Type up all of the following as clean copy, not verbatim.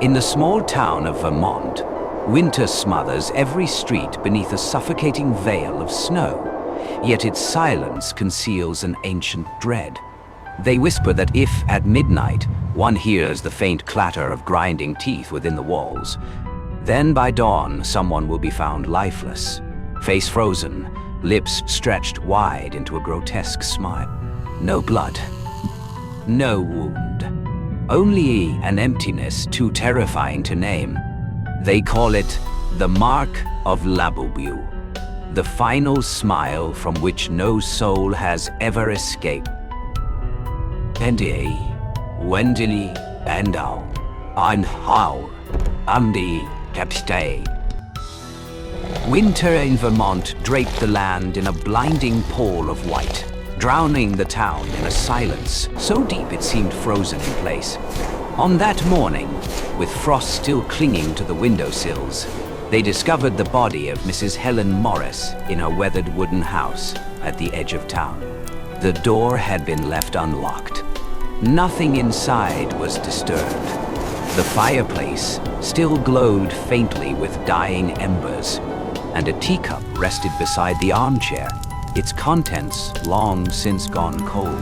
In the small town of Vermont, winter smothers every street beneath a suffocating veil of snow, yet its silence conceals an ancient dread. They whisper that if, at midnight, one hears the faint clatter of grinding teeth within the walls, then by dawn someone will be found lifeless, face frozen, lips stretched wide into a grotesque smile. No blood, no wound, only an emptiness too terrifying to name. They call it the Mark of Labubu, the final smile from which no soul has ever escaped. Endi, Wendili, Endau, Anhau, Amdi, Capstay. Winter in Vermont draped the land in a blinding pall of white, drowning the town in a silence so deep it seemed frozen in place. On that morning, with frost still clinging to the windowsills, they discovered the body of Mrs. Helen Morris in her weathered wooden house at the edge of town. The door had been left unlocked. Nothing inside was disturbed. The fireplace still glowed faintly with dying embers, and a teacup rested beside the armchair, its contents long since gone cold.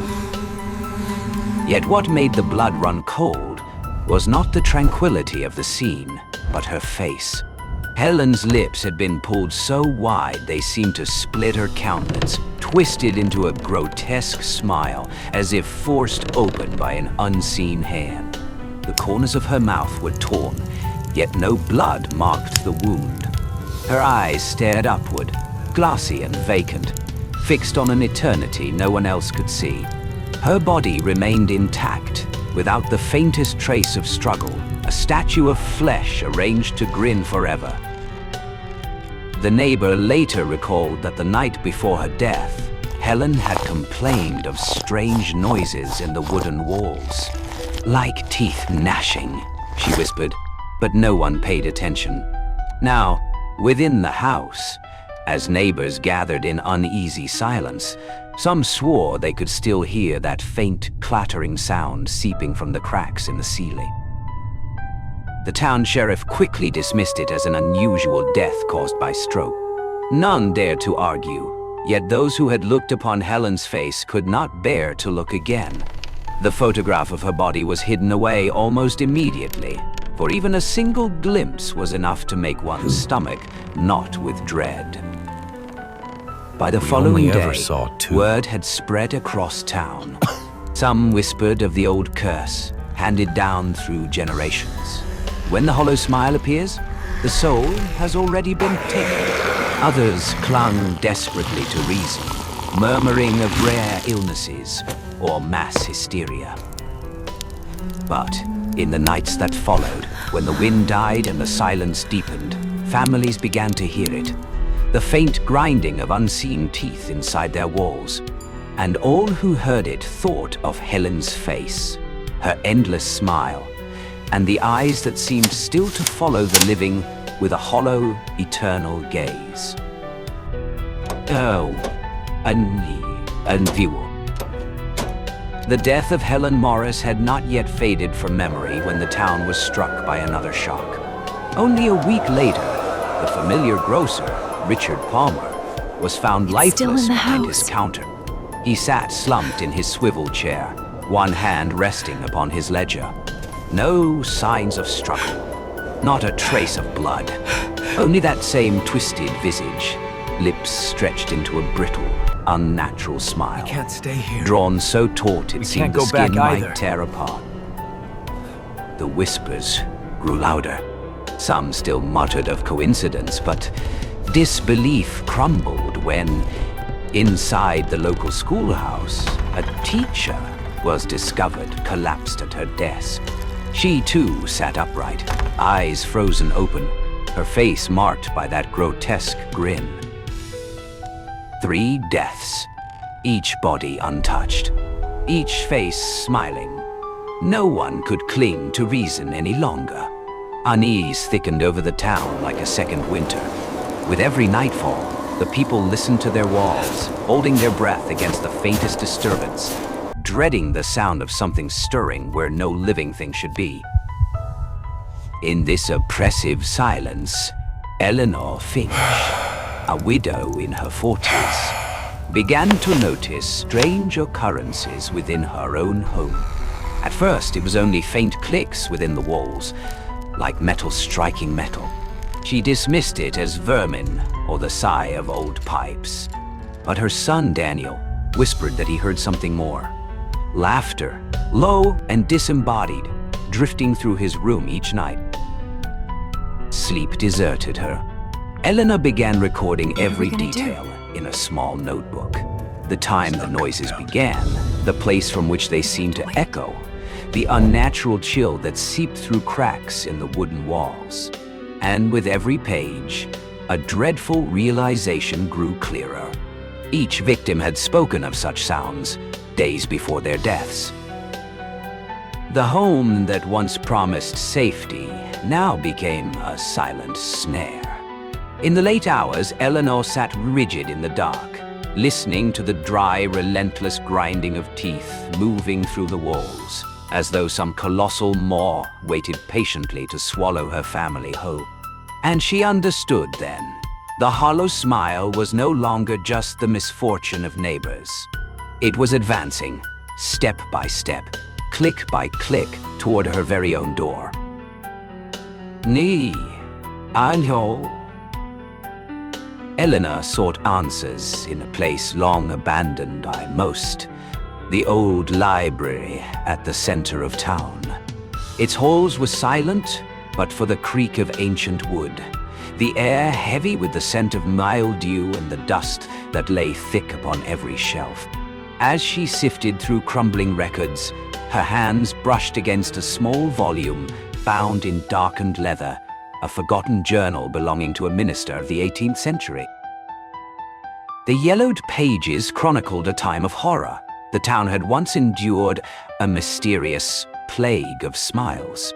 Yet what made the blood run cold was not the tranquility of the scene, but her face. Helen's lips had been pulled so wide they seemed to split her countenance, twisted into a grotesque smile, as if forced open by an unseen hand. The corners of her mouth were torn, yet no blood marked the wound. Her eyes stared upward, glassy and vacant, fixed on an eternity no one else could see. Her body remained intact, without the faintest trace of struggle, a statue of flesh arranged to grin forever. The neighbor later recalled that the night before her death, Helen had complained of strange noises in the wooden walls. Like teeth gnashing, she whispered, but no one paid attention. Now, within the house, as neighbors gathered in uneasy silence, some swore they could still hear that faint, clattering sound seeping from the cracks in the ceiling. The town sheriff quickly dismissed it as an unusual death caused by stroke. None dared to argue, yet those who had looked upon Helen's face could not bear to look again. The photograph of her body was hidden away almost immediately, for even a single glimpse was enough to make one's stomach knot with dread. By the following day, word had spread across town. Some whispered of the old curse, handed down through generations. When the hollow smile appears, the soul has already been taken. Others clung desperately to reason, murmuring of rare illnesses or mass hysteria. But in the nights that followed, when the wind died and the silence deepened, families began to hear it. The faint grinding of unseen teeth inside their walls. And all who heard it thought of Helen's face, her endless smile, and the eyes that seemed still to follow the living with a hollow, eternal gaze. Oh, unviewable. The death of Helen Morris had not yet faded from memory when the town was struck by another shock. Only a week later, the familiar grocer, Richard Palmer, was found lifeless behind his counter. He sat slumped in his swivel chair, one hand resting upon his ledger. No signs of struggle, not a trace of blood, only that same twisted visage, lips stretched into a brittle, unnatural smile. I can't stay here. Drawn so taut it seemed the skin might tear apart. The whispers grew louder. Some still muttered of coincidence, but disbelief crumbled when, inside the local schoolhouse, a teacher was discovered collapsed at her desk. She too sat upright, eyes frozen open, her face marked by that grotesque grin. 3 deaths, each body untouched, each face smiling. No one could cling to reason any longer. Unease thickened over the town like a second winter. With every nightfall, the people listened to their walls, holding their breath against the faintest disturbance, dreading the sound of something stirring where no living thing should be. In this oppressive silence, Eleanor Finch, a widow in her 40s, began to notice strange occurrences within her own home. At first, it was only faint clicks within the walls, like metal striking metal. She dismissed it as vermin or the sigh of old pipes. But her son, Daniel, whispered that he heard something more. Laughter, low and disembodied, drifting through his room each night. Sleep deserted her. Eleanor began recording every detail in a small notebook. The time the noises began, the place from which they seemed to echo, the unnatural chill that seeped through cracks in the wooden walls. And with every page, a dreadful realization grew clearer. Each victim had spoken of such sounds days before their deaths. The home that once promised safety now became a silent snare. In the late hours, Eleanor sat rigid in the dark, listening to the dry, relentless grinding of teeth moving through the walls, as though some colossal maw waited patiently to swallow her family whole. And she understood then. The hollow smile was no longer just the misfortune of neighbors. It was advancing, step by step, click by click, toward her very own door. Ni, Anho. Eleanor sought answers in a place long abandoned by most, the old library at the center of town. Its halls were silent, but for the creak of ancient wood, the air heavy with the scent of mildew and the dust that lay thick upon every shelf. As she sifted through crumbling records, her hands brushed against a small volume bound in darkened leather, a forgotten journal belonging to a minister of the 18th century. The yellowed pages chronicled a time of horror. The town had once endured a mysterious plague of smiles.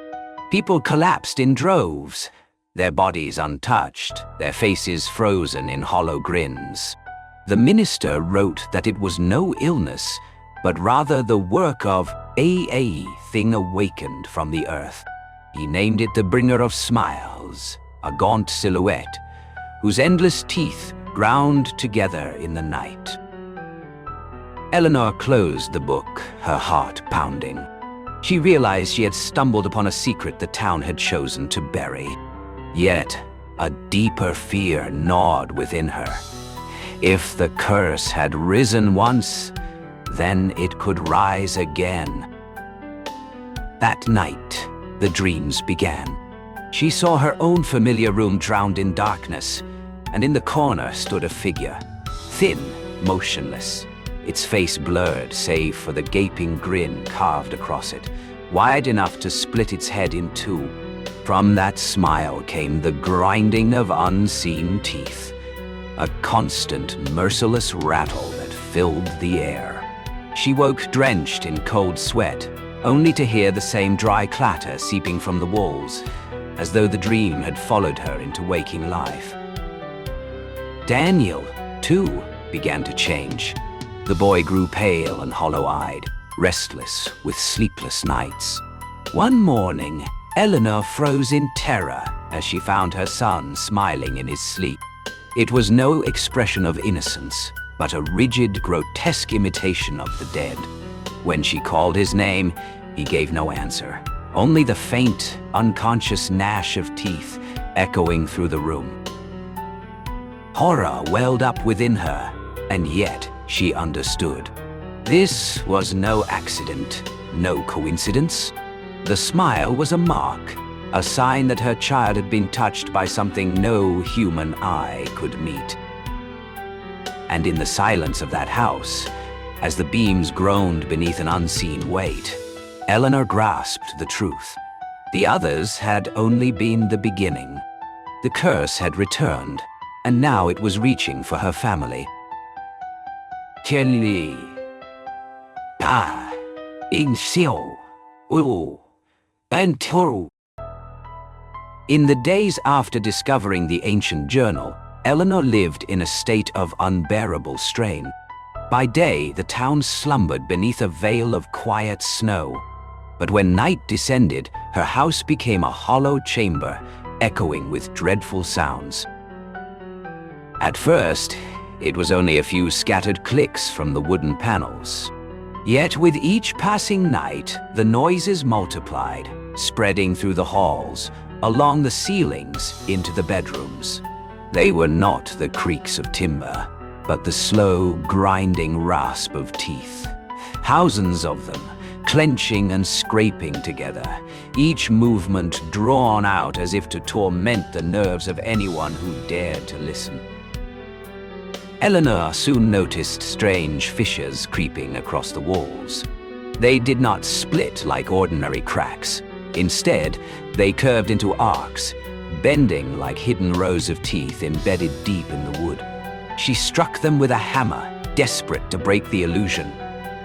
People collapsed in droves, their bodies untouched, their faces frozen in hollow grins. The minister wrote that it was no illness, but rather the work of a thing awakened from the earth. He named it the bringer of smiles, a gaunt silhouette, whose endless teeth ground together in the night. Eleanor closed the book, her heart pounding. She realized she had stumbled upon a secret the town had chosen to bury. Yet, a deeper fear gnawed within her. If the curse had risen once, then it could rise again. That night, the dreams began. She saw her own familiar room drowned in darkness, and in the corner stood a figure, thin, motionless, its face blurred save for the gaping grin carved across it, wide enough to split its head in two. From that smile came the grinding of unseen teeth, a constant, merciless rattle that filled the air. She woke drenched in cold sweat, only to hear the same dry clatter seeping from the walls, as though the dream had followed her into waking life. Daniel, too, began to change. The boy grew pale and hollow-eyed, restless with sleepless nights. One morning, Eleanor froze in terror as she found her son smiling in his sleep. It was no expression of innocence, but a rigid, grotesque imitation of the dead. When she called his name, he gave no answer, only the faint, unconscious gnash of teeth echoing through the room. Horror welled up within her, and yet she understood. This was no accident, no coincidence. The smile was a mark, a sign that her child had been touched by something no human eye could meet. And in the silence of that house, as the beams groaned beneath an unseen weight, Eleanor grasped the truth. The others had only been the beginning. The curse had returned, and now it was reaching for her family. Kelly, Pa, In Xiao, U, and Toru. In the days after discovering the ancient journal, Eleanor lived in a state of unbearable strain. By day, the town slumbered beneath a veil of quiet snow. But when night descended, her house became a hollow chamber, echoing with dreadful sounds. At first, it was only a few scattered clicks from the wooden panels. Yet with each passing night, the noises multiplied, spreading through the halls, along the ceilings, into the bedrooms. They were not the creaks of timber, but the slow, grinding rasp of teeth. Thousands of them, clenching and scraping together, each movement drawn out as if to torment the nerves of anyone who dared to listen. Eleanor soon noticed strange fissures creeping across the walls. They did not split like ordinary cracks. Instead, they curved into arcs, bending like hidden rows of teeth embedded deep in the wood. She struck them with a hammer, desperate to break the illusion.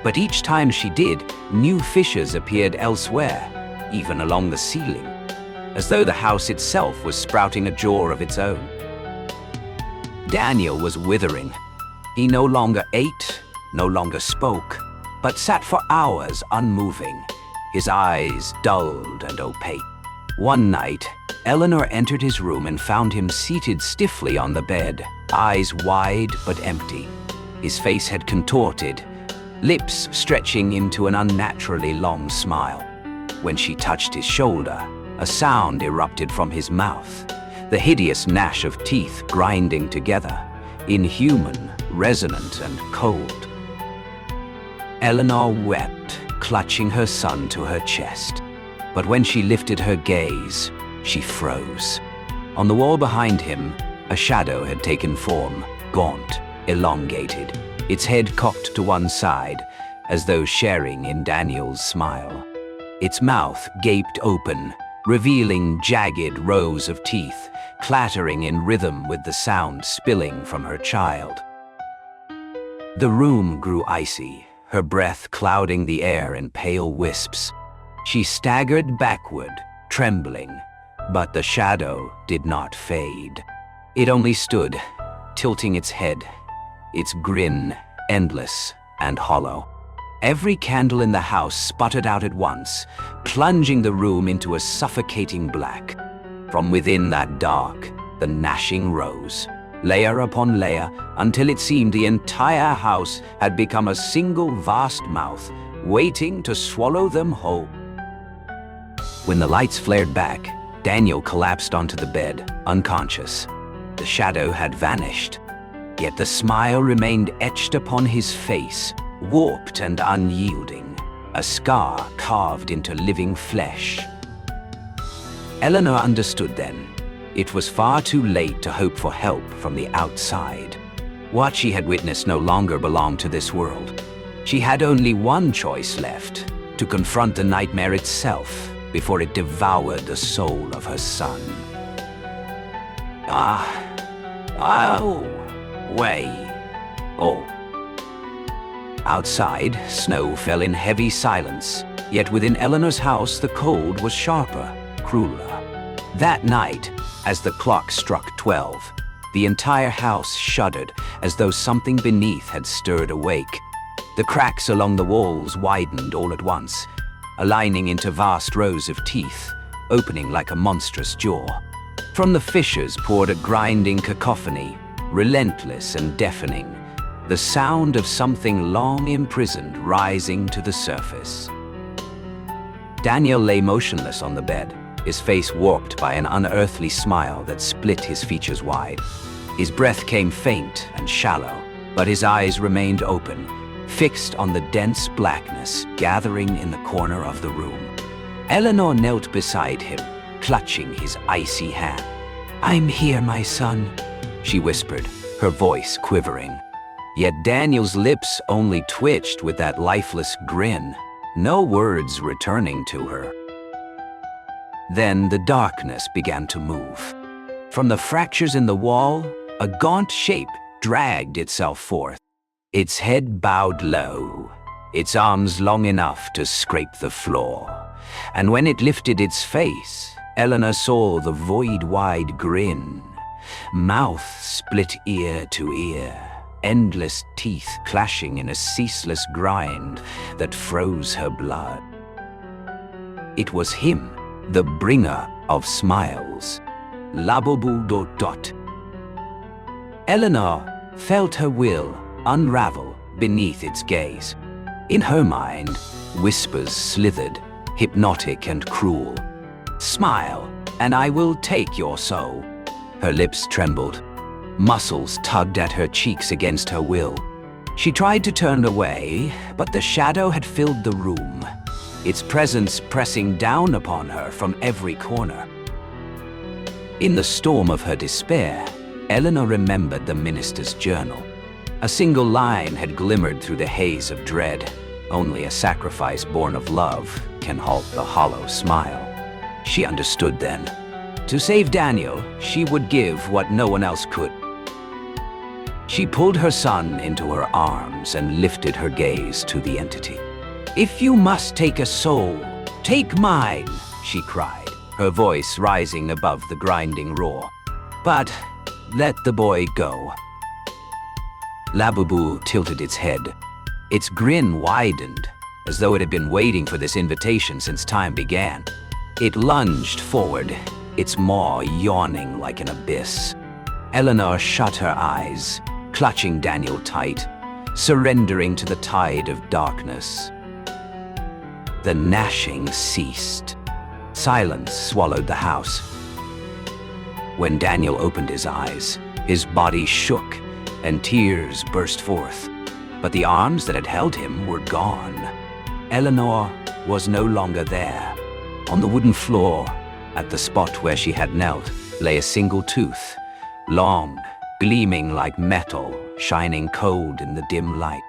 But each time she did, new fissures appeared elsewhere, even along the ceiling, as though the house itself was sprouting a jaw of its own. Daniel was withering. He no longer ate, no longer spoke, but sat for hours unmoving, his eyes dulled and opaque. One night, Eleanor entered his room and found him seated stiffly on the bed, eyes wide but empty. His face had contorted, lips stretching into an unnaturally long smile. When she touched his shoulder, a sound erupted from his mouth, the hideous gnash of teeth grinding together, inhuman, resonant, and cold. Eleanor wept, clutching her son to her chest. But when she lifted her gaze, she froze. On the wall behind him, a shadow had taken form, gaunt, elongated, its head cocked to one side, as though sharing in Daniel's smile. Its mouth gaped open, revealing jagged rows of teeth, clattering in rhythm with the sound spilling from her child. The room grew icy, her breath clouding the air in pale wisps. She staggered backward, trembling, but the shadow did not fade. It only stood, tilting its head, its grin endless and hollow. Every candle in the house sputtered out at once, plunging the room into a suffocating black. From within that dark, the gnashing rose, layer upon layer, until it seemed the entire house had become a single vast mouth, waiting to swallow them whole. When the lights flared back, Daniel collapsed onto the bed, unconscious. The shadow had vanished, yet the smile remained etched upon his face, warped and unyielding, a scar carved into living flesh. Eleanor understood then. It was far too late to hope for help from the outside. What she had witnessed no longer belonged to this world. She had only one choice left, to confront the nightmare itself before it devoured the soul of her son. Outside, snow fell in heavy silence, yet within Eleanor's house the cold was sharper, crueler. That night, as the clock struck 12, the entire house shuddered as though something beneath had stirred awake. The cracks along the walls widened all at once, aligning into vast rows of teeth, opening like a monstrous jaw. From the fissures poured a grinding cacophony, relentless and deafening, the sound of something long imprisoned rising to the surface. Daniel lay motionless on the bed, his face warped by an unearthly smile that split his features wide. His breath came faint and shallow, but his eyes remained open, fixed on the dense blackness gathering in the corner of the room. Eleanor knelt beside him, clutching his icy hand. "I'm here, my son," she whispered, her voice quivering. Yet Daniel's lips only twitched with that lifeless grin, no words returning to her. Then the darkness began to move. From the fractures in the wall, a gaunt shape dragged itself forth. Its head bowed low, its arms long enough to scrape the floor. And when it lifted its face, Eleanor saw the void-wide grin, mouth split ear to ear, endless teeth clashing in a ceaseless grind that froze her blood. It was him, the bringer of smiles. Labubu. Eleanor felt her will unravel beneath its gaze. In her mind, whispers slithered, hypnotic and cruel. "Smile, and I will take your soul." Her lips trembled. Muscles tugged at her cheeks against her will. She tried to turn away, but the shadow had filled the room, its presence pressing down upon her from every corner. In the storm of her despair, Eleanor remembered the minister's journal. A single line had glimmered through the haze of dread. Only a sacrifice born of love can halt the hollow smile. She understood then. To save Daniel, she would give what no one else could. She pulled her son into her arms and lifted her gaze to the entity. "If you must take a soul, take mine," she cried, her voice rising above the grinding roar. "But let the boy go." Labubu tilted its head. Its grin widened, as though it had been waiting for this invitation since time began. It lunged forward, its maw yawning like an abyss. Eleanor shut her eyes, clutching Daniel tight, surrendering to the tide of darkness. The gnashing ceased. Silence swallowed the house. When Daniel opened his eyes, his body shook and tears burst forth. But the arms that had held him were gone. Eleanor was no longer there. On the wooden floor, at the spot where she had knelt, lay a single tooth, long, gleaming like metal, shining cold in the dim light.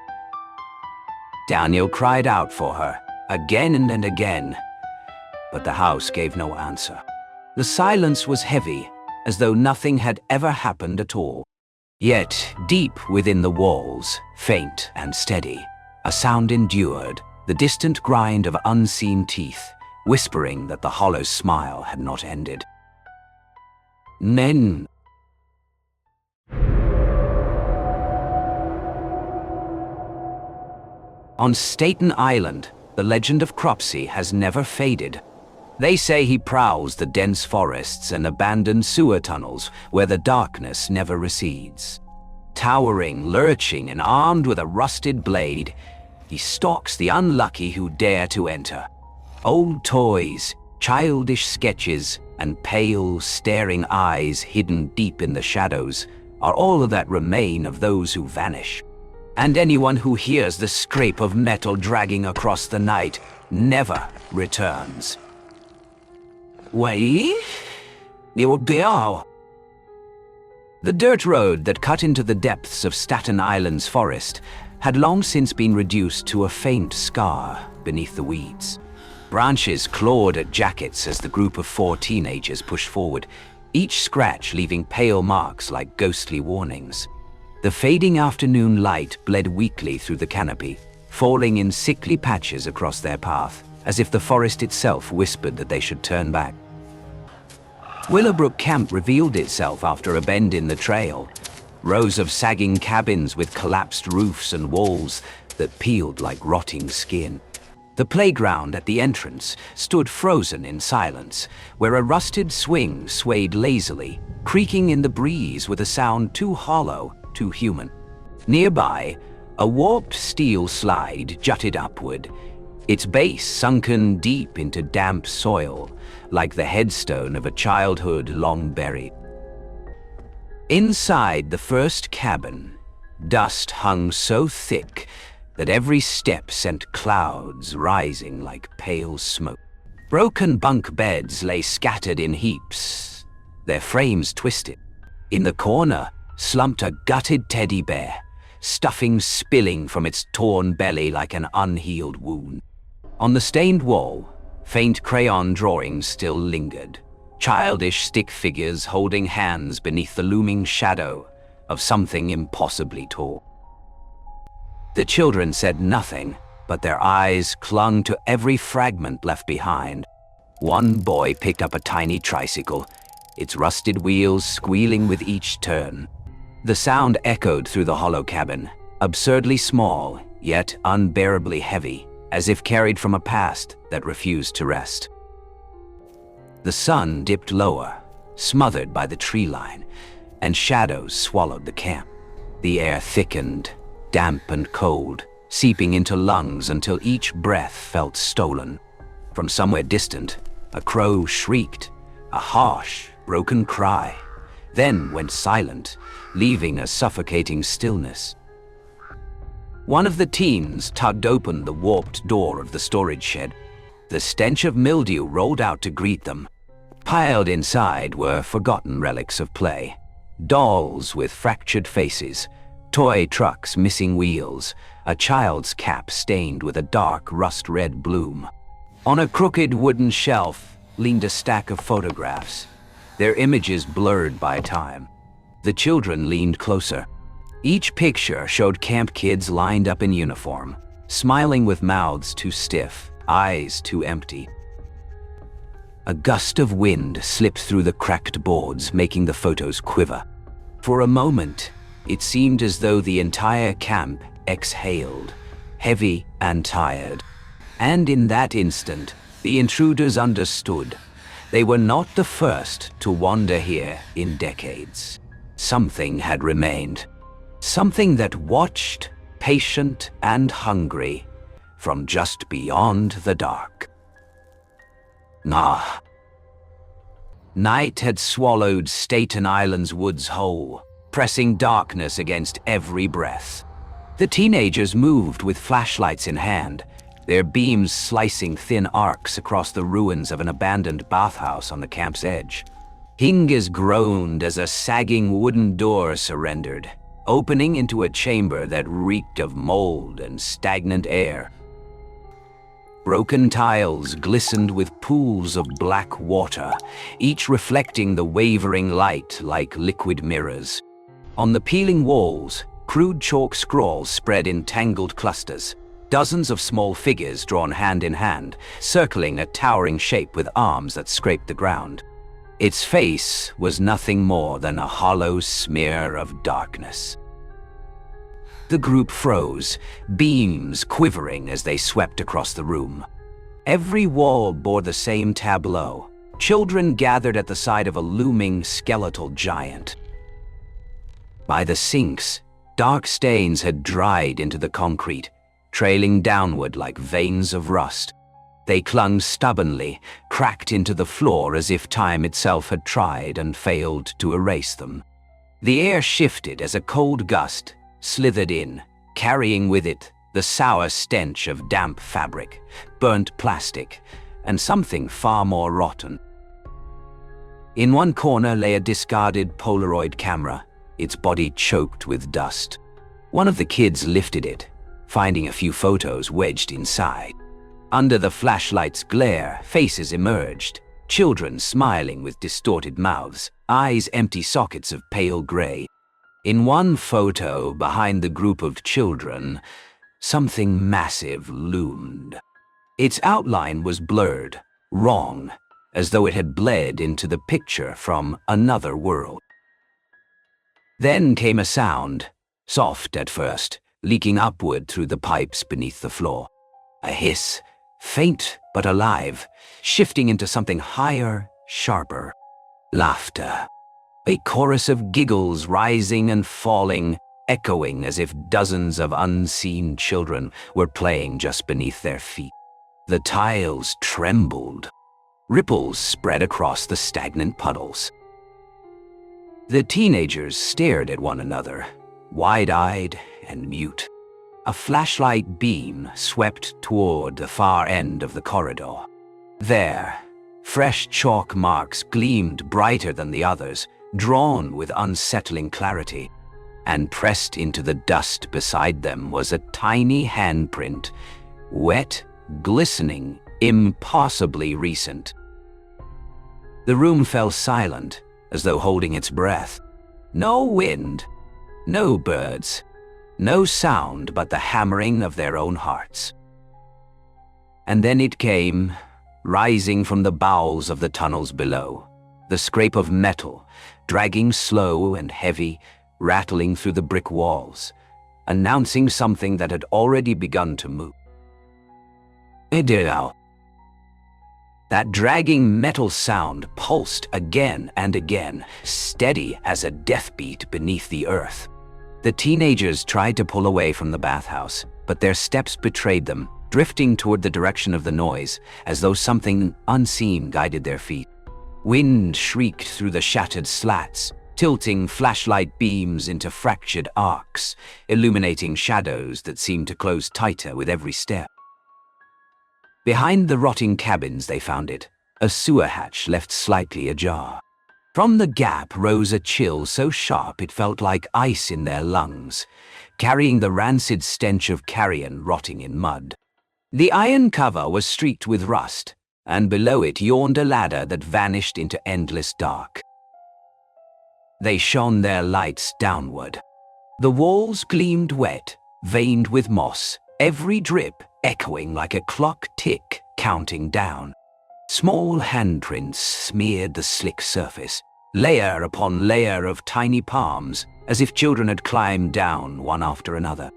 Daniel cried out for her, again and again, but the house gave no answer. The silence was heavy, as though nothing had ever happened at all. Yet, deep within the walls, faint and steady, a sound endured, the distant grind of unseen teeth, whispering that the hollow smile had not ended. "Nen." On Staten Island, the legend of Cropsey has never faded. They say he prowls the dense forests and abandoned sewer tunnels where the darkness never recedes. Towering, lurching, and armed with a rusted blade, he stalks the unlucky who dare to enter. Old toys, childish sketches, and pale, staring eyes hidden deep in the shadows are all that remain of those who vanish. And anyone who hears the scrape of metal dragging across the night never returns. Wait, the dirt road that cut into the depths of Staten Island's forest had long since been reduced to a faint scar beneath the weeds. Branches clawed at jackets as the group of 4 teenagers pushed forward, each scratch leaving pale marks like ghostly warnings. The fading afternoon light bled weakly through the canopy, falling in sickly patches across their path, as if the forest itself whispered that they should turn back. Willowbrook Camp revealed itself after a bend in the trail. Rows of sagging cabins with collapsed roofs and walls that peeled like rotting skin. The playground at the entrance stood frozen in silence, where a rusted swing swayed lazily, creaking in the breeze with a sound too hollow, too human. Nearby, a warped steel slide jutted upward, its base sunken deep into damp soil, like the headstone of a childhood long buried. Inside the first cabin, dust hung so thick that every step sent clouds rising like pale smoke. Broken bunk beds lay scattered in heaps, their frames twisted. In the corner slumped a gutted teddy bear, stuffing spilling from its torn belly like an unhealed wound. On the stained wall, faint crayon drawings still lingered, childish stick figures holding hands beneath the looming shadow of something impossibly tall. The children said nothing, but their eyes clung to every fragment left behind. One boy picked up a tiny tricycle, its rusted wheels squealing with each turn. The sound echoed through the hollow cabin, absurdly small, yet unbearably heavy, as if carried from a past that refused to rest. The sun dipped lower, smothered by the tree line, and shadows swallowed the camp. The air thickened, damp and cold, seeping into lungs until each breath felt stolen. From somewhere distant, a crow shrieked, a harsh, broken cry, then went silent, leaving a suffocating stillness. One of the teens tugged open the warped door of the storage shed. The stench of mildew rolled out to greet them. Piled inside were forgotten relics of play. Dolls with fractured faces, toy trucks missing wheels, a child's cap stained with a dark rust-red bloom. On a crooked wooden shelf leaned a stack of photographs, their images blurred by time. The children leaned closer. Each picture showed camp kids lined up in uniform, smiling with mouths too stiff, eyes too empty. A gust of wind slipped through the cracked boards, making the photos quiver. For a moment, it seemed as though the entire camp exhaled, heavy and tired. And in that instant, the intruders understood. They were not the first to wander here in decades. Something had remained. Something that watched, patient and hungry, from just beyond the dark. Nah. Night had swallowed Staten Island's woods whole, pressing darkness against every breath. The teenagers moved with flashlights in hand, their beams slicing thin arcs across the ruins of an abandoned bathhouse on the camp's edge. Hingis groaned as a sagging wooden door surrendered, opening into a chamber that reeked of mold and stagnant air. Broken tiles glistened with pools of black water, each reflecting the wavering light like liquid mirrors. On the peeling walls, crude chalk scrawls spread in tangled clusters, dozens of small figures drawn hand in hand, circling a towering shape with arms that scraped the ground. Its face was nothing more than a hollow smear of darkness. The group froze, beams quivering as they swept across the room. Every wall bore the same tableau, children gathered at the side of a looming skeletal giant. By the sinks, dark stains had dried into the concrete, trailing downward like veins of rust. They clung stubbornly, cracked into the floor as if time itself had tried and failed to erase them. The air shifted as a cold gust slithered in, carrying with it the sour stench of damp fabric, burnt plastic, and something far more rotten. In one corner lay a discarded Polaroid camera, its body choked with dust. One of the kids lifted it, finding a few photos wedged inside. Under the flashlight's glare, faces emerged, children smiling with distorted mouths, eyes empty sockets of pale gray. In one photo, behind the group of children, something massive loomed. Its outline was blurred, wrong, as though it had bled into the picture from another world. Then came a sound, soft at first, leaking upward through the pipes beneath the floor. A hiss, faint but alive, shifting into something higher, sharper. Laughter. A chorus of giggles rising and falling, echoing as if dozens of unseen children were playing just beneath their feet. The tiles trembled. Ripples spread across the stagnant puddles. The teenagers stared at one another, wide-eyed and mute. A flashlight beam swept toward the far end of the corridor. There, fresh chalk marks gleamed brighter than the others, drawn with unsettling clarity. And pressed into the dust beside them was a tiny handprint, wet, glistening, impossibly recent. The room fell silent, as though holding its breath. No wind, no birds, no sound but the hammering of their own hearts. And then it came, rising from the bowels of the tunnels below, the scrape of metal, dragging slow and heavy, rattling through the brick walls, announcing something that had already begun to move. That dragging metal sound pulsed again and again, steady as a death beat beneath the earth. The teenagers tried to pull away from the bathhouse, but their steps betrayed them, drifting toward the direction of the noise, as though something unseen guided their feet. Wind shrieked through the shattered slats, tilting flashlight beams into fractured arcs, illuminating shadows that seemed to close tighter with every step. Behind the rotting cabins they found it, a sewer hatch left slightly ajar. From the gap rose a chill so sharp it felt like ice in their lungs, carrying the rancid stench of carrion rotting in mud. The iron cover was streaked with rust, and below it yawned a ladder that vanished into endless dark. They shone their lights downward. The walls gleamed wet, veined with moss, every drip echoing like a clock tick counting down. Small handprints smeared the slick surface, layer upon layer of tiny palms, as if children had climbed down one after another.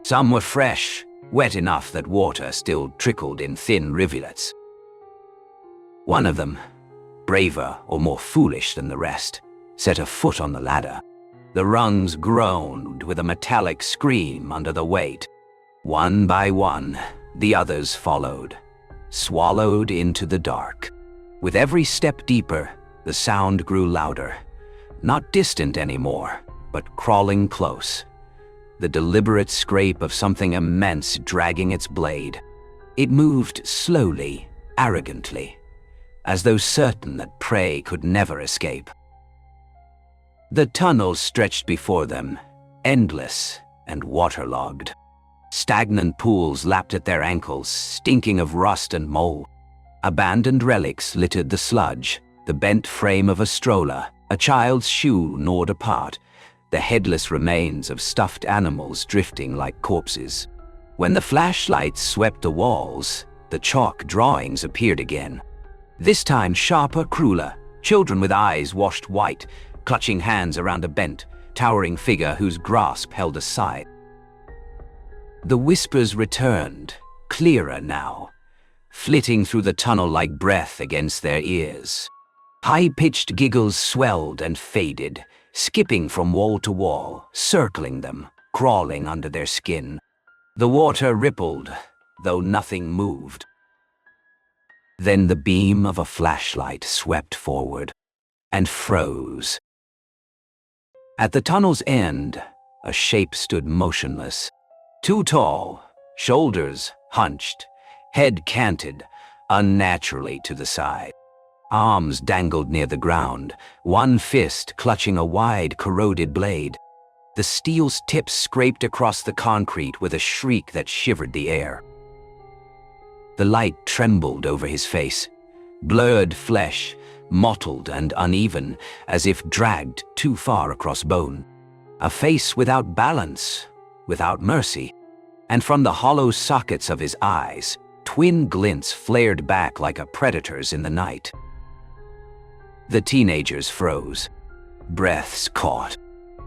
Some were fresh, wet enough that water still trickled in thin rivulets. One of them, braver or more foolish than the rest, set a foot on the ladder. The rungs groaned with a metallic scream under the weight. One by one, the others followed, swallowed into the dark. With every step deeper, the sound grew louder, not distant anymore, but crawling close. The deliberate scrape of something immense dragging its blade. It moved slowly, arrogantly, as though certain that prey could never escape. The tunnel stretched before them, endless and waterlogged. Stagnant pools lapped at their ankles, stinking of rust and mold. Abandoned relics littered the sludge, the bent frame of a stroller, a child's shoe gnawed apart, the headless remains of stuffed animals drifting like corpses. When the flashlights swept the walls, the chalk drawings appeared again. This time sharper, crueler, children with eyes washed white, clutching hands around a bent, towering figure whose grasp held a scythe. The whispers returned, clearer now, flitting through the tunnel like breath against their ears. High-pitched giggles swelled and faded, skipping from wall to wall, circling them, crawling under their skin. The water rippled, though nothing moved. Then the beam of a flashlight swept forward and froze. At the tunnel's end, a shape stood motionless. Too tall, shoulders hunched, head canted, unnaturally to the side. Arms dangled near the ground, one fist clutching a wide, corroded blade. The steel's tips scraped across the concrete with a shriek that shivered the air. The light trembled over his face, blurred flesh, mottled and uneven, as if dragged too far across bone. A face without balance, without mercy, and from the hollow sockets of his eyes, twin glints flared back like a predator's in the night. The teenagers froze, breaths caught,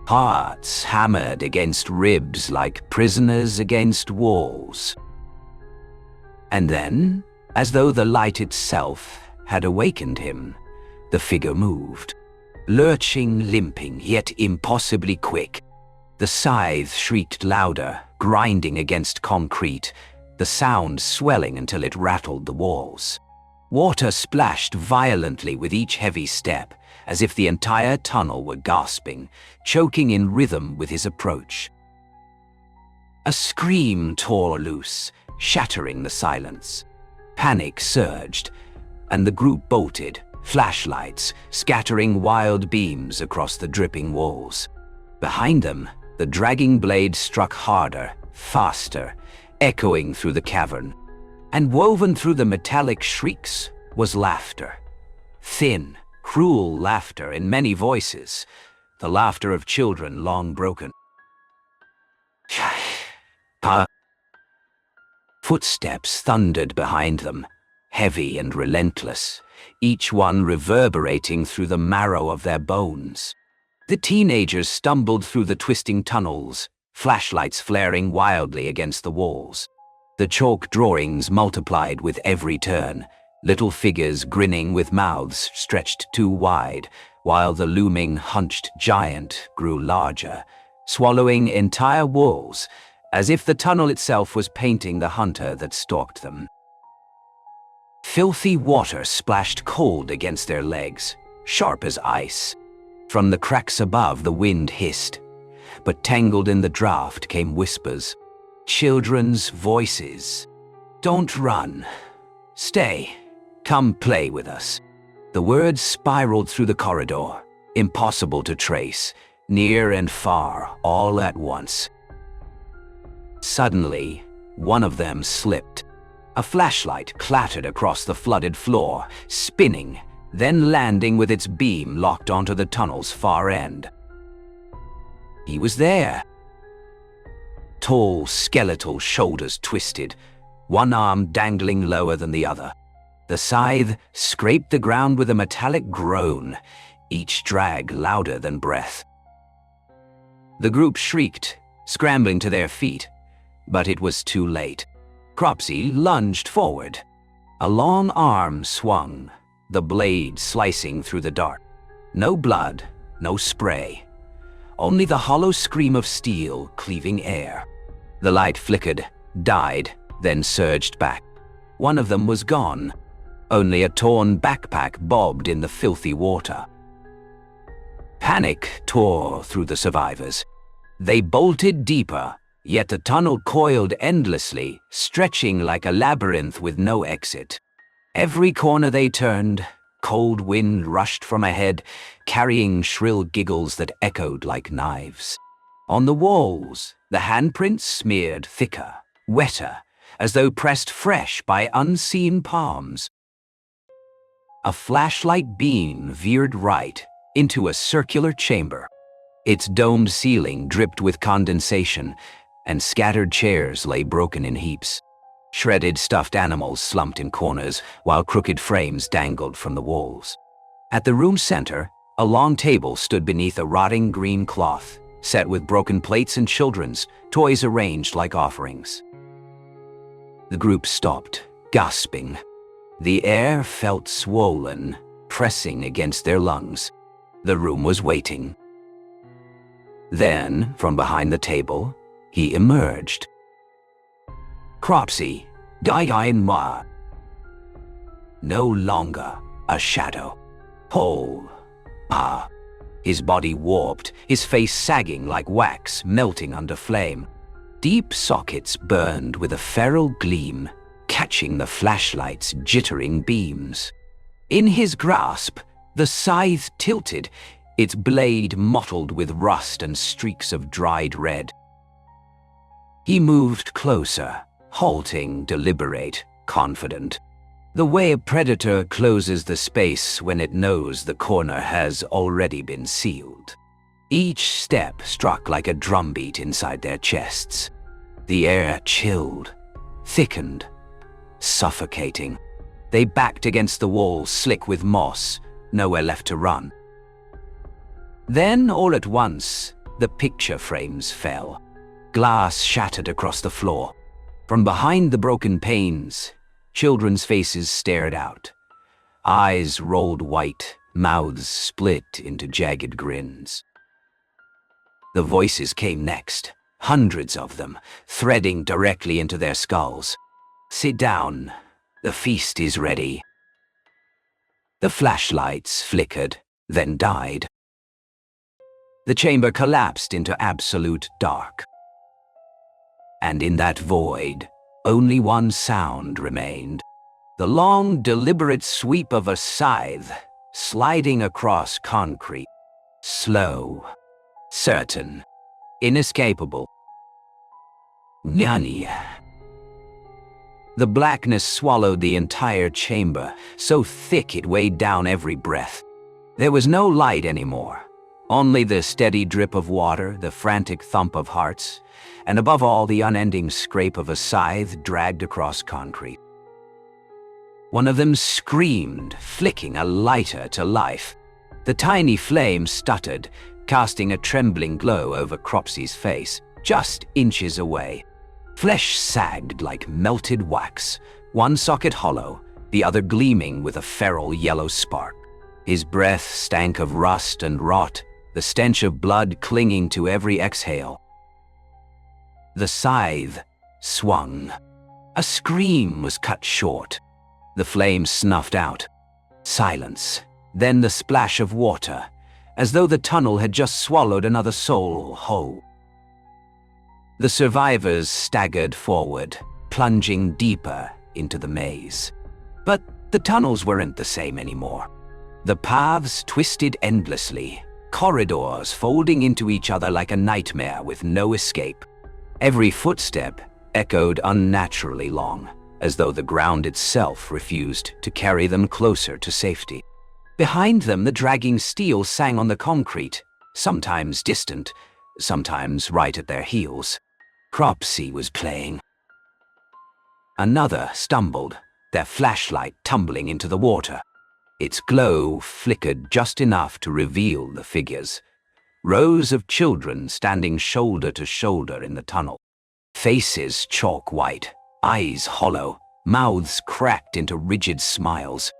hearts hammered against ribs like prisoners against walls. And then, as though the light itself had awakened him, the figure moved, lurching, limping, yet impossibly quick. The scythe shrieked louder, grinding against concrete, the sound swelling until it rattled the walls. Water splashed violently with each heavy step, as if the entire tunnel were gasping, choking in rhythm with his approach. A scream tore loose, shattering the silence. Panic surged, and the group bolted, flashlights scattering wild beams across the dripping walls. Behind them, the dragging blade struck harder, faster, echoing through the cavern. And woven through the metallic shrieks was laughter. Thin, cruel laughter in many voices, the laughter of children long broken. Footsteps thundered behind them, heavy and relentless, each one reverberating through the marrow of their bones. The teenagers stumbled through the twisting tunnels, flashlights flaring wildly against the walls. The chalk drawings multiplied with every turn, little figures grinning with mouths stretched too wide, while the looming, hunched giant grew larger, swallowing entire walls, as if the tunnel itself was painting the hunter that stalked them. Filthy water splashed cold against their legs, sharp as ice. From the cracks above, the wind hissed, but tangled in the draught came whispers, children's voices. "Don't run. Stay. Come play with us." The words spiraled through the corridor, impossible to trace, near and far, all at once. Suddenly, one of them slipped. A flashlight clattered across the flooded floor, spinning, then landing with its beam locked onto the tunnel's far end. He was there. Tall, skeletal shoulders twisted, one arm dangling lower than the other. The scythe scraped the ground with a metallic groan, each drag louder than breath. The group shrieked, scrambling to their feet, but it was too late. Cropsy lunged forward. A long arm swung, the blade slicing through the dark. No blood, no spray. Only the hollow scream of steel cleaving air. The light flickered, died, then surged back. One of them was gone. Only a torn backpack bobbed in the filthy water. Panic tore through the survivors. They bolted deeper, yet the tunnel coiled endlessly, stretching like a labyrinth with no exit. Every corner they turned, cold wind rushed from ahead, carrying shrill giggles that echoed like knives. On the walls, the handprints smeared thicker, wetter, as though pressed fresh by unseen palms. A flashlight beam veered right into a circular chamber. Its domed ceiling dripped with condensation, and scattered chairs lay broken in heaps. Shredded stuffed animals slumped in corners, while crooked frames dangled from the walls. At the room's center, a long table stood beneath a rotting green cloth, set with broken plates and children's toys arranged like offerings. The group stopped, gasping. The air felt swollen, pressing against their lungs. The room was waiting. Then, from behind the table, he emerged. Cropsy, Ma. No longer a shadow. Whole. His body warped, his face sagging like wax melting under flame. Deep sockets burned with a feral gleam, catching the flashlight's jittering beams. In his grasp, the scythe tilted, its blade mottled with rust and streaks of dried red. He moved closer, halting, deliberate, confident. The way a predator closes the space when it knows the corner has already been sealed. Each step struck like a drumbeat inside their chests. The air chilled, thickened, suffocating. They backed against the wall, slick with moss, nowhere left to run. Then, all at once, the picture frames fell. Glass shattered across the floor. From behind the broken panes, children's faces stared out. Eyes rolled white, mouths split into jagged grins. The voices came next, hundreds of them, threading directly into their skulls. "Sit down. The feast is ready." The flashlights flickered, then died. The chamber collapsed into absolute dark. And in that void, only one sound remained. The long, deliberate sweep of a scythe, sliding across concrete. Slow, certain, inescapable. Nyani. The blackness swallowed the entire chamber, so thick it weighed down every breath. There was no light anymore. Only the steady drip of water, the frantic thump of hearts, and above all the unending scrape of a scythe dragged across concrete. One of them screamed, flicking a lighter to life. The tiny flame stuttered, casting a trembling glow over Cropsy's face, just inches away. Flesh sagged like melted wax, one socket hollow, the other gleaming with a feral yellow spark. His breath stank of rust and rot, the stench of blood clinging to every exhale. The scythe swung. A scream was cut short. The flame snuffed out. Silence, then the splash of water, as though the tunnel had just swallowed another soul whole. The survivors staggered forward, plunging deeper into the maze. But the tunnels weren't the same anymore. The paths twisted endlessly, corridors folding into each other like a nightmare with no escape. Every footstep echoed unnaturally long, as though the ground itself refused to carry them closer to safety. Behind them, the dragging steel sang on the concrete, sometimes distant, sometimes right at their heels. Cropsey was playing. Another stumbled, their flashlight tumbling into the water. Its glow flickered just enough to reveal the figures. Rows of children standing shoulder to shoulder in the tunnel. Faces chalk white, eyes hollow, mouths cracked into rigid smiles.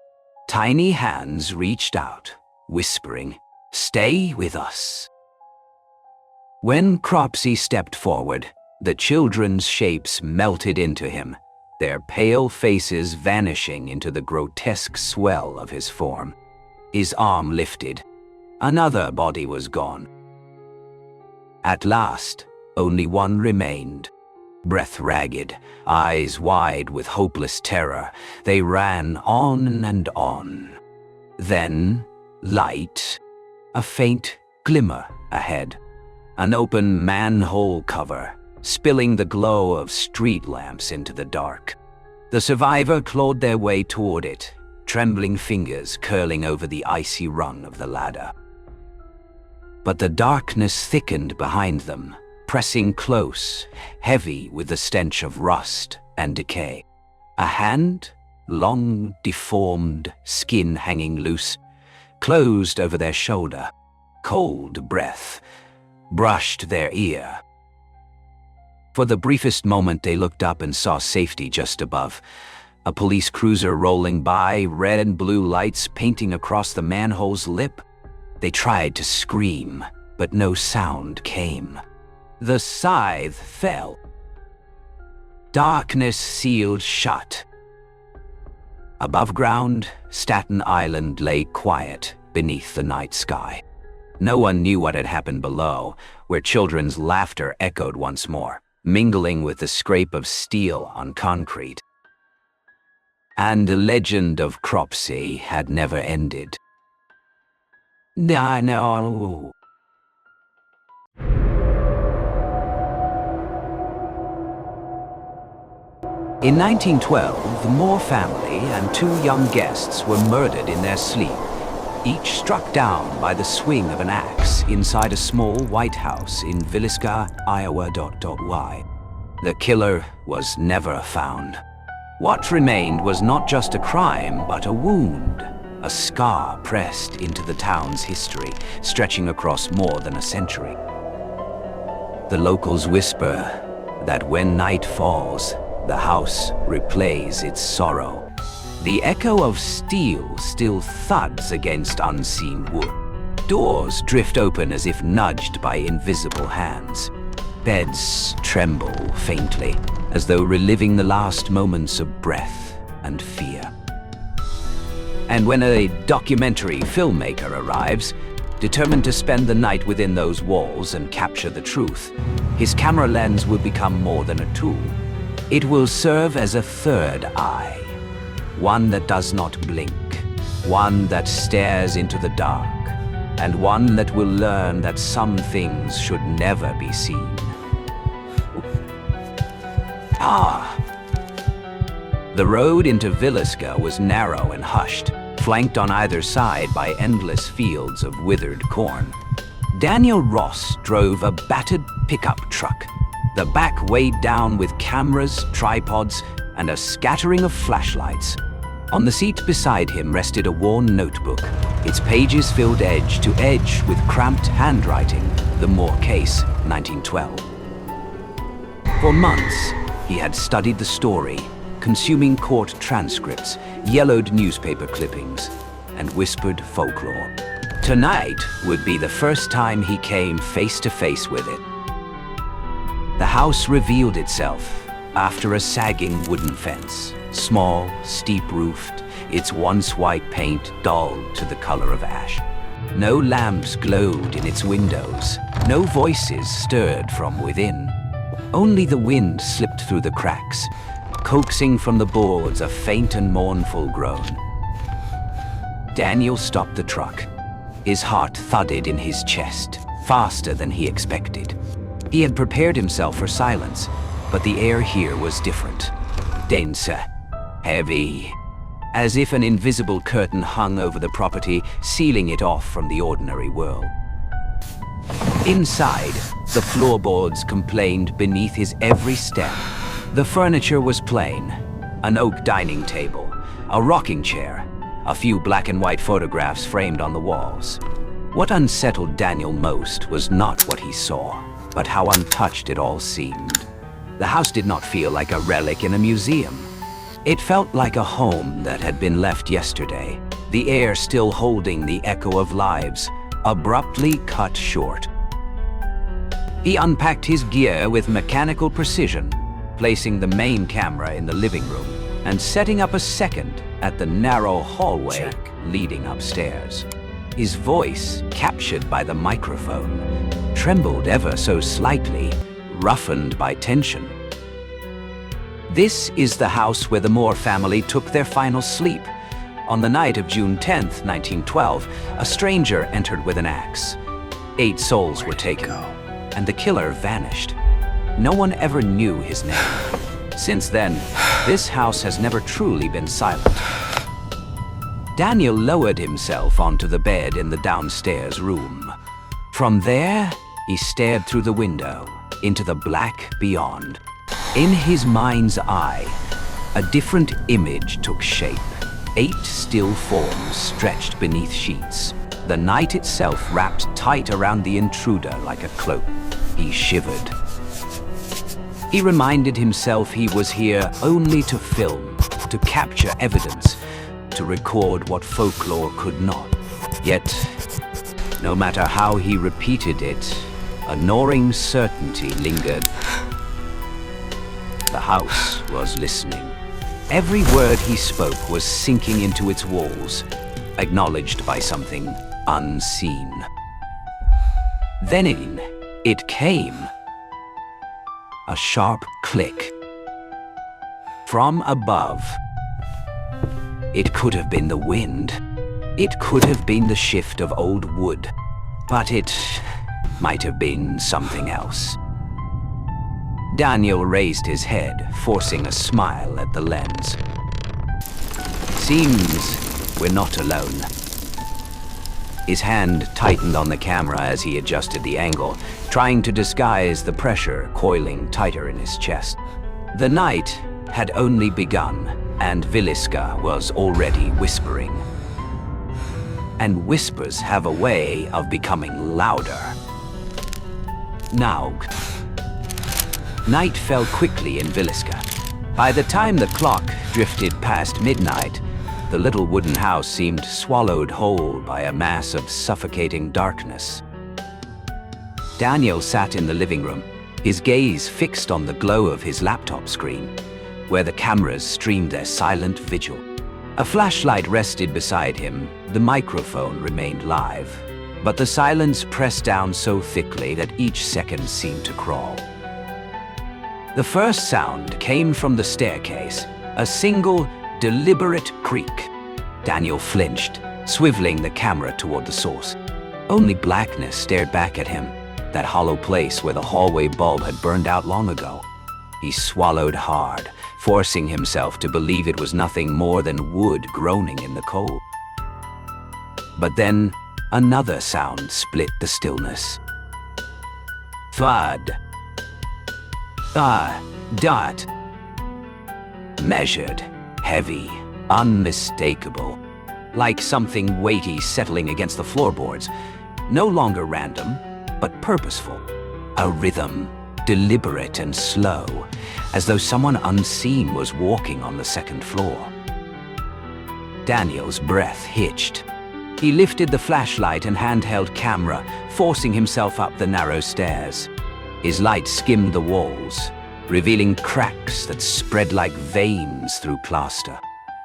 Tiny hands reached out, whispering, "Stay with us." When Cropsey stepped forward, the children's shapes melted into him, their pale faces vanishing into the grotesque swell of his form. His arm lifted. Another body was gone. At last, only one remained. Breath ragged, eyes wide with hopeless terror, they ran on and on. Then, light, a faint glimmer ahead. An open manhole cover, spilling the glow of street lamps into the dark. The survivor clawed their way toward it, trembling fingers curling over the icy rung of the ladder. But the darkness thickened behind them, pressing close, heavy with the stench of rust and decay. A hand, long, deformed, skin hanging loose, closed over their shoulder. Cold breath brushed their ear. For the briefest moment they looked up and saw safety just above. A police cruiser rolling by, red and blue lights painting across the manhole's lip. They tried to scream, but no sound came. The scythe fell. Darkness sealed shut. Above ground, Staten Island lay quiet beneath the night sky. No one knew what had happened below, where children's laughter echoed once more, mingling with the scrape of steel on concrete. And the legend of Cropsey had never ended. No. In 1912, the Moore family and two young guests were murdered in their sleep, each struck down by the swing of an axe inside a small white house in Villisca, Iowa. The killer was never found. What remained was not just a crime, but a wound, a scar pressed into the town's history, stretching across more than a century. The locals whisper that when night falls, the house replays its sorrow. The echo of steel still thuds against unseen wood. Doors drift open as if nudged by invisible hands. Beds tremble faintly, as though reliving the last moments of breath and fear. And when a documentary filmmaker arrives, determined to spend the night within those walls and capture the truth, his camera lens will become more than a tool. It will serve as a third eye, one that does not blink, one that stares into the dark, and one that will learn that some things should never be seen. The road into Villisca was narrow and hushed, flanked on either side by endless fields of withered corn. Daniel Ross drove a battered pickup truck, the back weighed down with cameras, tripods, and a scattering of flashlights. On the seat beside him rested a worn notebook, its pages filled edge to edge with cramped handwriting, the Moore case, 1912. For months, he had studied the story, consuming court transcripts, yellowed newspaper clippings, and whispered folklore. Tonight would be the first time he came face to face with it. The house revealed itself after a sagging wooden fence, small, steep-roofed, its once white paint dulled to the color of ash. No lamps glowed in its windows, no voices stirred from within. Only the wind slipped through the cracks, coaxing from the boards a faint and mournful groan. Daniel stopped the truck. His heart thudded in his chest, faster than he expected. He had prepared himself for silence, but the air here was different. Denser, heavy, as if an invisible curtain hung over the property, sealing it off from the ordinary world. Inside, the floorboards complained beneath his every step. The furniture was plain: an oak dining table, a rocking chair, a few black and white photographs framed on the walls. What unsettled Daniel most was not what he saw, but how untouched it all seemed. The house did not feel like a relic in a museum. It felt like a home that had been left yesterday, the air still holding the echo of lives, abruptly cut short. He unpacked his gear with mechanical precision, placing the main camera in the living room and setting up a second at the narrow hallway leading upstairs. His voice, captured by the microphone, trembled ever so slightly, roughened by tension. This is the house where the Moore family took their final sleep. On the night of June 10th, 1912, a stranger entered with an axe. 8 souls were taken, and the killer vanished. No one ever knew his name. Since then, this house has never truly been silent. Daniel lowered himself onto the bed in the downstairs room. From there, he stared through the window into the black beyond. In his mind's eye, a different image took shape. 8 still forms stretched beneath sheets. The night itself wrapped tight around the intruder like a cloak. He shivered. He reminded himself he was here only to film, to capture evidence, to record what folklore could not. Yet, no matter how he repeated it, a gnawing certainty lingered. The house was listening. Every word he spoke was sinking into its walls, acknowledged by something unseen. Then it came. A sharp click. From above. It could have been the wind. It could have been the shift of old wood. But it might have been something else. Daniel raised his head, forcing a smile at the lens. Seems we're not alone. His hand tightened on the camera as he adjusted the angle, trying to disguise the pressure coiling tighter in his chest. The night had only begun, and Villisca was already whispering. And whispers have a way of becoming louder. Now, night fell quickly in Villisca. By the time the clock drifted past midnight, the little wooden house seemed swallowed whole by a mass of suffocating darkness. Daniel sat in the living room, his gaze fixed on the glow of his laptop screen, where the cameras streamed their silent vigil. A flashlight rested beside him. The microphone remained live, but the silence pressed down so thickly that each second seemed to crawl. The first sound came from the staircase, a single, deliberate creak. Daniel flinched, swiveling the camera toward the source. Only blackness stared back at him, that hollow place where the hallway bulb had burned out long ago. He swallowed hard, forcing himself to believe it was nothing more than wood groaning in the cold. But then, another sound split the stillness. Thud. Dot. Measured, heavy, unmistakable, like something weighty settling against the floorboards. No longer random, but purposeful. A rhythm, deliberate and slow, as though someone unseen was walking on the second floor. Daniel's breath hitched. He lifted the flashlight and handheld camera, forcing himself up the narrow stairs. His light skimmed the walls, revealing cracks that spread like veins through plaster.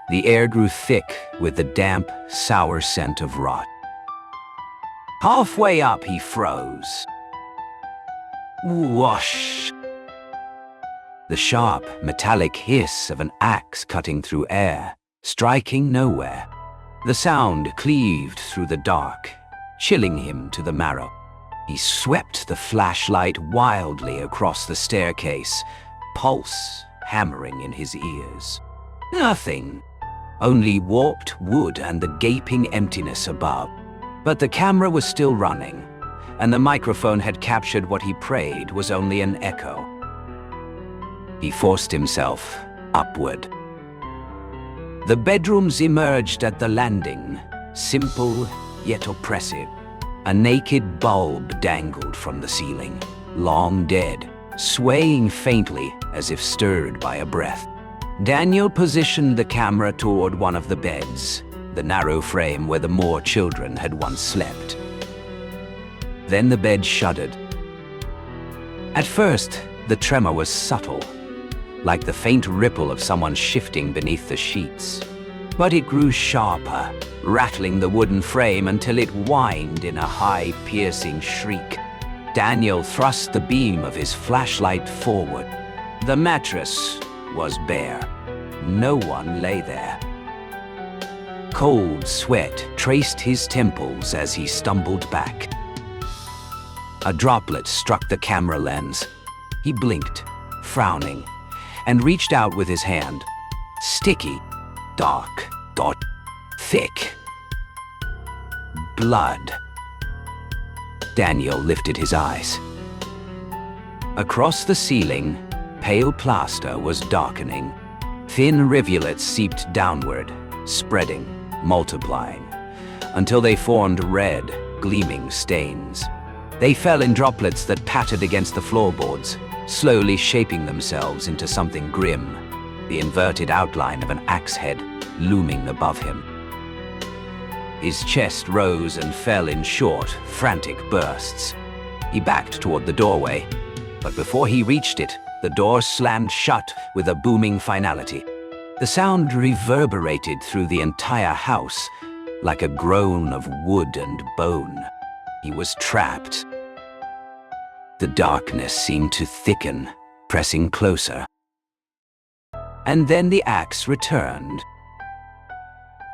The air grew thick with the damp, sour scent of rot. Halfway up, he froze. Whoosh! The sharp, metallic hiss of an axe cutting through air, striking nowhere. The sound cleaved through the dark, chilling him to the marrow. He swept the flashlight wildly across the staircase, pulse hammering in his ears. Nothing. Only warped wood and the gaping emptiness above. But the camera was still running, and the microphone had captured what he prayed was only an echo. He forced himself upward. The bedrooms emerged at the landing, simple yet oppressive. A naked bulb dangled from the ceiling, long dead, swaying faintly as if stirred by a breath. Daniel positioned the camera toward one of the beds, the narrow frame where the Moore children had once slept. Then the bed shuddered. At first, the tremor was subtle, like the faint ripple of someone shifting beneath the sheets. But it grew sharper, rattling the wooden frame until it whined in a high, piercing shriek. Daniel thrust the beam of his flashlight forward. The mattress was bare. No one lay there. Cold sweat traced his temples as he stumbled back. A droplet struck the camera lens. He blinked, frowning, and reached out with his hand. Sticky, dark, thick. Blood. Daniel lifted his eyes. Across the ceiling, pale plaster was darkening. Thin rivulets seeped downward, spreading, multiplying, until they formed red, gleaming stains. They fell in droplets that pattered against the floorboards, slowly shaping themselves into something grim, the inverted outline of an axe head looming above him. His chest rose and fell in short, frantic bursts. He backed toward the doorway, but before he reached it, the door slammed shut with a booming finality. The sound reverberated through the entire house, like a groan of wood and bone. He was trapped. The darkness seemed to thicken, pressing closer. And then the axe returned.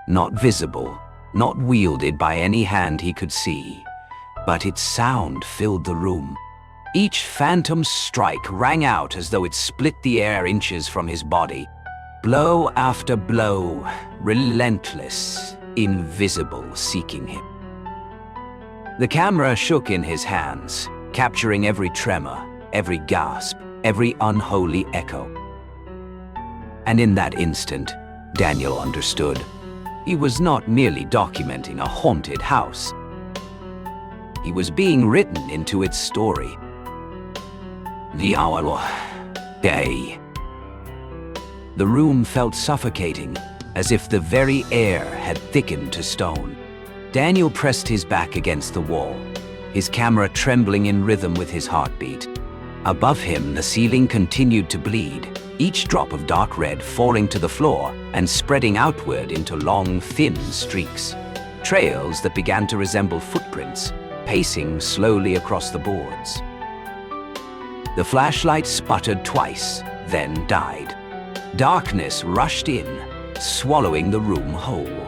Not visible, not wielded by any hand he could see, but its sound filled the room. Each phantom strike rang out as though it split the air inches from his body. Blow after blow, relentless, invisible, seeking him. The camera shook in his hands, capturing every tremor, every gasp, every unholy echo. And in that instant, Daniel understood. He was not merely documenting a haunted house. He was being written into its story. The hour, day. The room felt suffocating, as if the very air had thickened to stone. Daniel pressed his back against the wall, his camera trembling in rhythm with his heartbeat. Above him, the ceiling continued to bleed, each drop of dark red falling to the floor and spreading outward into long, thin streaks. Trails that began to resemble footprints, pacing slowly across the boards. The flashlight sputtered twice, then died. Darkness rushed in, swallowing the room whole.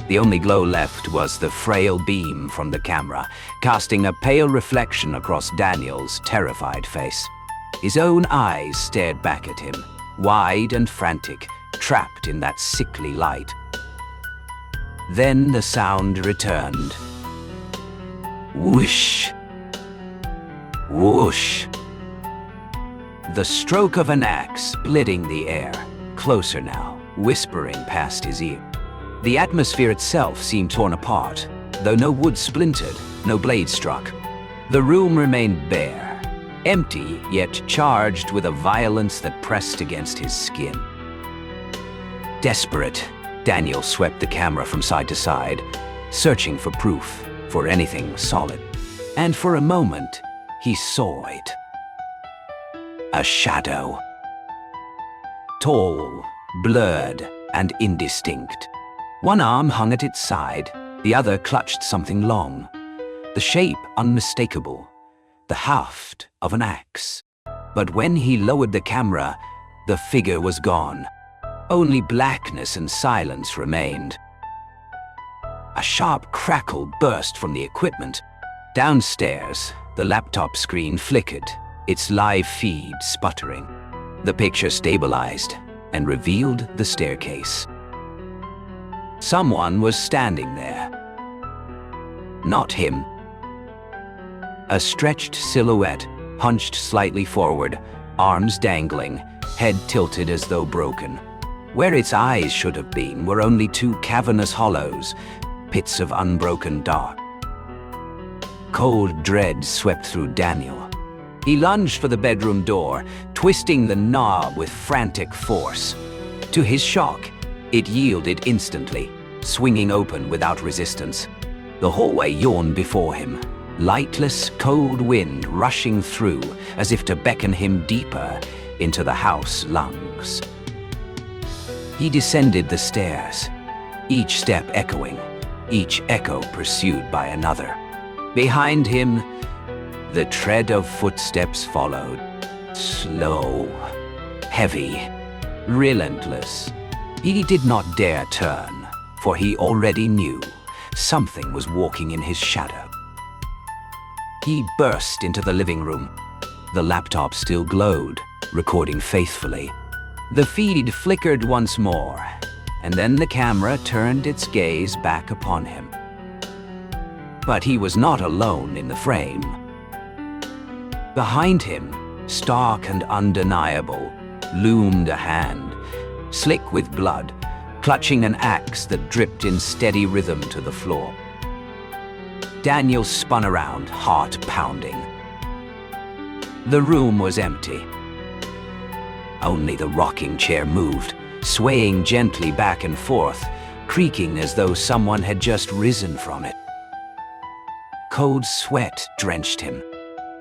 The only glow left was the frail beam from the camera, casting a pale reflection across Daniel's terrified face. His own eyes stared back at him, wide and frantic, trapped in that sickly light. Then the sound returned. Whoosh! Whoosh! The stroke of an axe splitting the air, closer now, whispering past his ear. The atmosphere itself seemed torn apart, though no wood splintered, no blade struck. The room remained bare, empty yet charged with a violence that pressed against his skin. Desperate, Daniel swept the camera from side to side, searching for proof, for anything solid. And for a moment, he saw it. A shadow. Tall, blurred, and indistinct. One arm hung at its side, the other clutched something long. The shape unmistakable, the haft of an axe. But when he lowered the camera, the figure was gone. Only blackness and silence remained. A sharp crackle burst from the equipment. Downstairs, the laptop screen flickered, its live feed sputtering. The picture stabilized and revealed the staircase. Someone was standing there. Not him. A stretched silhouette, hunched slightly forward, arms dangling, head tilted as though broken. Where its eyes should have been were only two cavernous hollows, pits of unbroken dark. Cold dread swept through Daniel. He lunged for the bedroom door, twisting the knob with frantic force. To his shock, it yielded instantly, swinging open without resistance. The hallway yawned before him, lightless, cold wind rushing through as if to beckon him deeper into the house lungs. He descended the stairs, each step echoing, each echo pursued by another. Behind him, the tread of footsteps followed, slow, heavy, relentless. He did not dare turn, for he already knew something was walking in his shadow. He burst into the living room. The laptop still glowed, recording faithfully. The feed flickered once more, and then the camera turned its gaze back upon him. But he was not alone in the frame. Behind him, stark and undeniable, loomed a hand, slick with blood, clutching an axe that dripped in steady rhythm to the floor. Daniel spun around, heart pounding. The room was empty. Only the rocking chair moved, swaying gently back and forth, creaking as though someone had just risen from it. Cold sweat drenched him.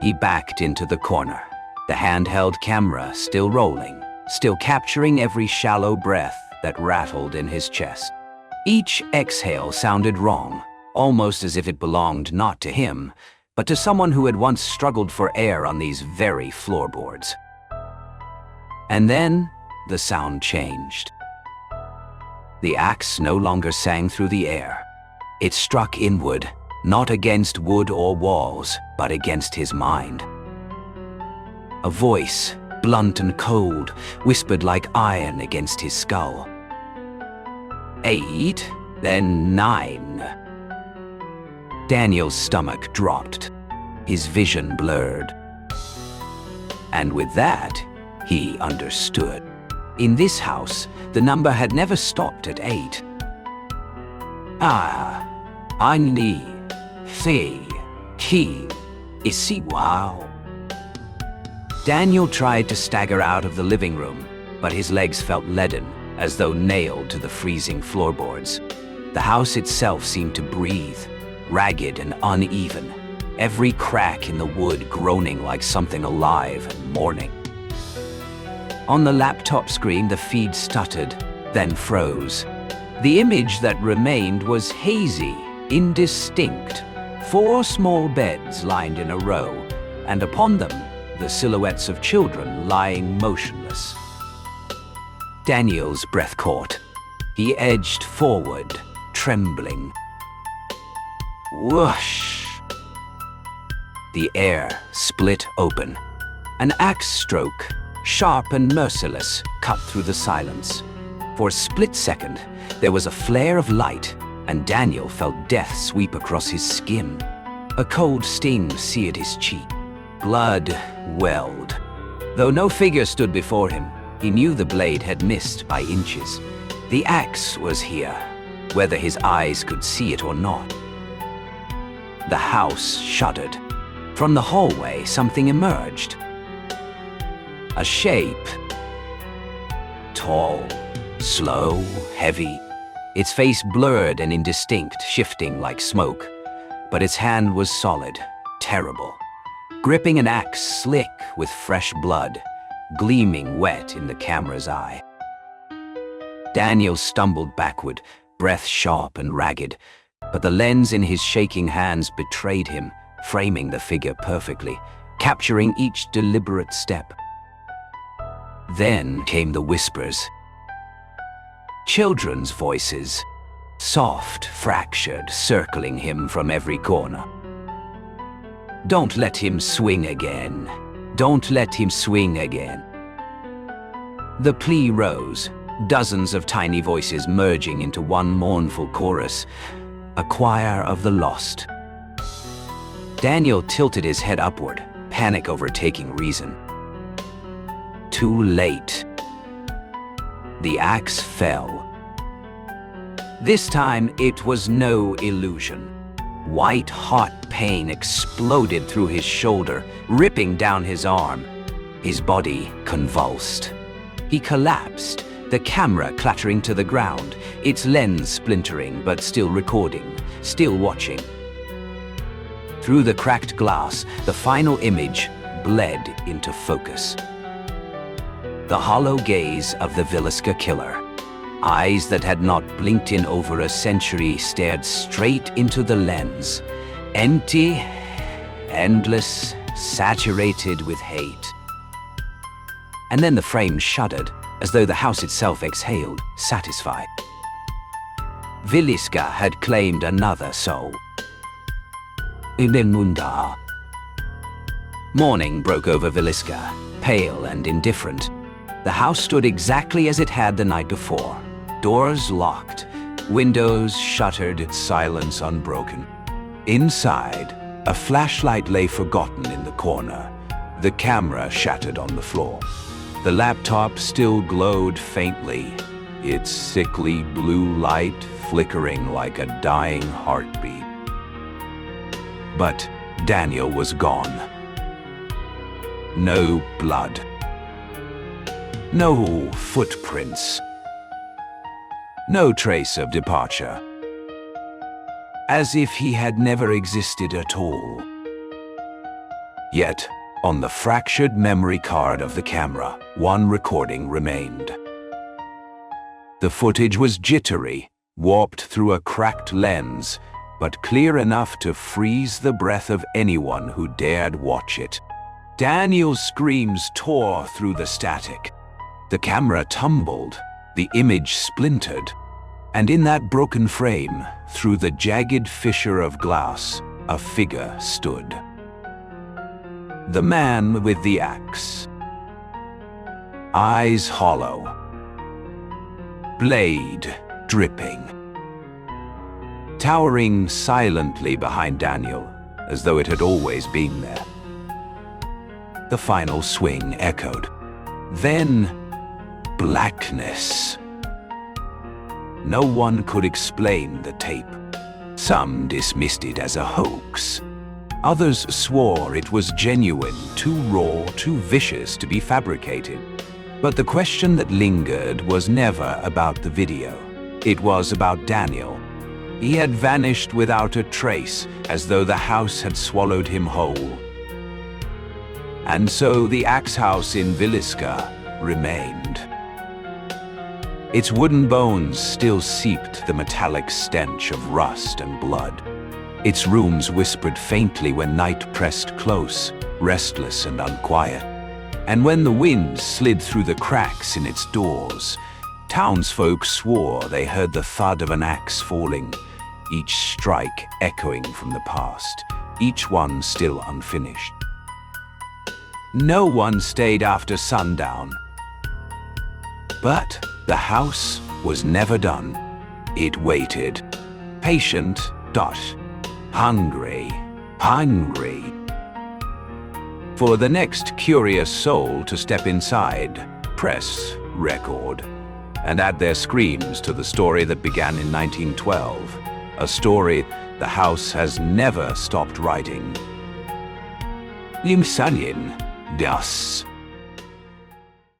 He backed into the corner, the handheld camera still rolling, still capturing every shallow breath that rattled in his chest. Each exhale sounded wrong, almost as if it belonged not to him, but to someone who had once struggled for air on these very floorboards. And then the sound changed. The axe no longer sang through the air. It struck inward, not against wood or walls, but against his mind. A voice, blunt and cold, whispered like iron against his skull. 8, then 9. Daniel's stomach dropped, his vision blurred. And with that, he understood. In this house, the number had never stopped at 8. Ani, thi, ki, isi wow. Daniel tried to stagger out of the living room, but his legs felt leaden, as though nailed to the freezing floorboards. The house itself seemed to breathe, ragged and uneven, every crack in the wood groaning like something alive and mourning. On the laptop screen, the feed stuttered, then froze. The image that remained was hazy, indistinct. 4 small beds lined in a row, and upon them, the silhouettes of children lying motionless. Daniel's breath caught. He edged forward, trembling. Whoosh! The air split open. An axe stroke, sharp and merciless, cut through the silence. For a split second, there was a flare of light, and Daniel felt death sweep across his skin. A cold sting seared his cheek. Blood welled. Though no figure stood before him, he knew the blade had missed by inches. The axe was here, whether his eyes could see it or not. The house shuddered. From the hallway, something emerged. A shape. Tall, slow, heavy, its face blurred and indistinct, shifting like smoke. But its hand was solid, terrible, gripping an axe slick with fresh blood, gleaming wet in the camera's eye. Daniel stumbled backward, breath sharp and ragged, but the lens in his shaking hands betrayed him, framing the figure perfectly, capturing each deliberate step. Then came the whispers. Children's voices, soft, fractured, circling him from every corner. Don't let him swing again. Don't let him swing again. The plea rose, dozens of tiny voices merging into one mournful chorus, a choir of the lost. Daniel tilted his head upward, panic overtaking reason. Too late. The axe fell. This time it was no illusion. White-hot pain exploded through his shoulder, ripping down his arm. His body convulsed. He collapsed, the camera clattering to the ground, its lens splintering but still recording, still watching. Through the cracked glass, the final image bled into focus. The hollow gaze of the Villisca killer. Eyes that had not blinked in over a century stared straight into the lens. Empty, endless, saturated with hate. And then the frame shuddered, as though the house itself exhaled, satisfied. Villisca had claimed another soul. Inemunda. Morning broke over Villisca, pale and indifferent. The house stood exactly as it had the night before. Doors locked, windows shuttered, silence unbroken. Inside, a flashlight lay forgotten in the corner. The camera shattered on the floor. The laptop still glowed faintly, its sickly blue light flickering like a dying heartbeat. But Daniel was gone. No blood. No footprints. No trace of departure. As if he had never existed at all. Yet, on the fractured memory card of the camera, one recording remained. The footage was jittery, warped through a cracked lens, but clear enough to freeze the breath of anyone who dared watch it. Daniel's screams tore through the static. The camera tumbled, the image splintered, and in that broken frame, through the jagged fissure of glass, a figure stood. The man with the axe. Eyes hollow. Blade dripping. Towering silently behind Daniel, as though it had always been there. The final swing echoed. Then, blackness. No one could explain the tape. Some dismissed it as a hoax. Others swore it was genuine, too raw, too vicious to be fabricated. But the question that lingered was never about the video. It was about Daniel. He had vanished without a trace, as though the house had swallowed him whole. And so the axe house in Villisca remained. Its wooden bones still seeped the metallic stench of rust and blood. Its rooms whispered faintly when night pressed close, restless and unquiet. And when the wind slid through the cracks in its doors, townsfolk swore they heard the thud of an axe falling, each strike echoing from the past, each one still unfinished. No one stayed after sundown. But the house was never done. It waited, patient, hungry, for the next curious soul to step inside, press record, and add their screams to the story that began in 1912, a story the house has never stopped writing. Limsalien, das